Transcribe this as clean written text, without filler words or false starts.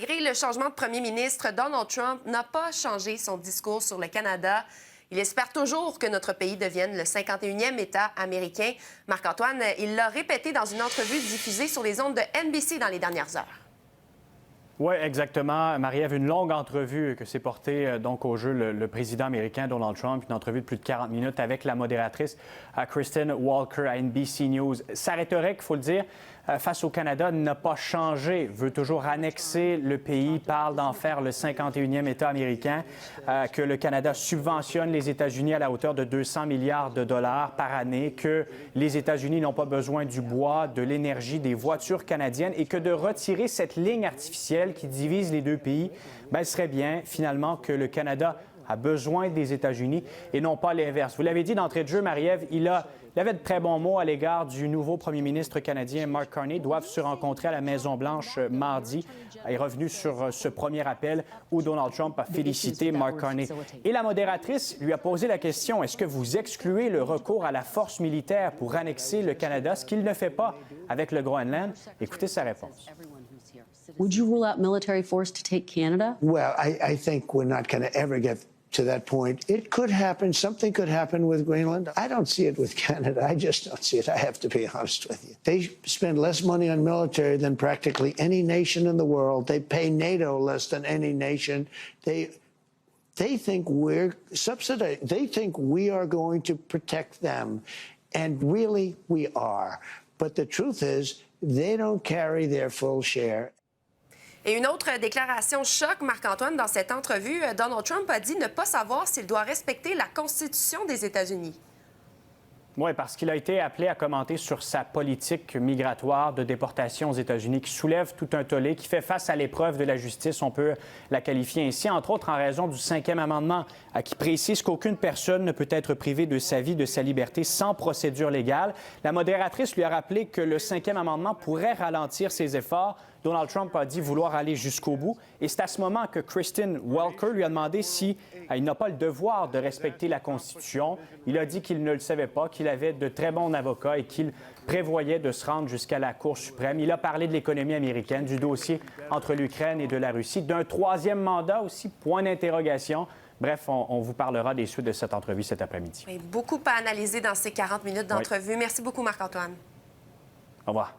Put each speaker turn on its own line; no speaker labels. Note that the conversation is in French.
Malgré le changement de premier ministre, Donald Trump n'a pas changé son discours sur le Canada. Il espère toujours que notre pays devienne le 51e État américain. Marc-Antoine, il l'a répété dans une entrevue diffusée sur les ondes de NBC dans les dernières heures.
Oui, exactement. Marie-Ève, une longue entrevue que s'est portée donc au jeu le président américain Donald Trump, une entrevue de plus de 40 minutes avec la modératrice Kristen Walker à NBC News. Sa rhétorique, il faut le dire, face au Canada n'a pas changé, veut toujours annexer le pays, parle d'en faire le 51e État américain, que le Canada subventionne les États-Unis à la hauteur de 200 milliards de dollars par année, que les États-Unis n'ont pas besoin du bois, de l'énergie, des voitures canadiennes et que de retirer cette ligne artificielle qui divise les deux pays, bien, ce serait bien finalement que le Canada a besoin des États-Unis et non pas l'inverse. Vous l'avez dit d'entrée de jeu, Marie-Ève, il avait de très bons mots à l'égard du nouveau premier ministre canadien, Mark Carney. Ils doivent se rencontrer à la Maison-Blanche mardi. Il est revenu sur ce premier appel où Donald Trump a félicité Mark Carney. Et la modératrice lui a posé la question, est-ce que vous excluez le recours à la force militaire pour annexer le Canada, ce qu'il ne fait pas avec le Groenland? Écoutez sa réponse.
Would you rule out military force to take Canada?
Well, I think we're not going to ever get to that point. It could happen. Something could happen with Greenland. I don't see it with Canada. I just don't see it. I have to be honest with you. They spend less money on military than practically any nation in the world. They pay NATO less than any nation. They think we're subsidized. They think we are going to protect them. And really, we are. But the truth is, they don't carry their full share.
Et une autre déclaration choc, Marc-Antoine, dans cette entrevue, Donald Trump a dit ne pas savoir s'il doit respecter la Constitution des États-Unis.
Oui, parce qu'il a été appelé à commenter sur sa politique migratoire de déportation aux États-Unis qui soulève tout un tollé, qui fait face à l'épreuve de la justice, on peut la qualifier ainsi, entre autres en raison du 5e amendement qui précise qu'aucune personne ne peut être privée de sa vie, de sa liberté sans procédure légale. La modératrice lui a rappelé que le 5e amendement pourrait ralentir ses efforts. Donald Trump a dit vouloir aller jusqu'au bout. Et c'est à ce moment que Kristen Walker lui a demandé si il n'a pas le devoir de respecter la Constitution. Il a dit qu'il ne le savait pas, qu'il avait de très bons avocats et qu'il prévoyait de se rendre jusqu'à la Cour suprême. Il a parlé de l'économie américaine, du dossier entre l'Ukraine et de la Russie, d'un troisième mandat aussi, point d'interrogation. Bref, on vous parlera des suites de cette entrevue cet après-midi.
Beaucoup à analyser dans ces 40 minutes d'entrevue. Oui. Merci beaucoup, Marc-Antoine.
Au revoir.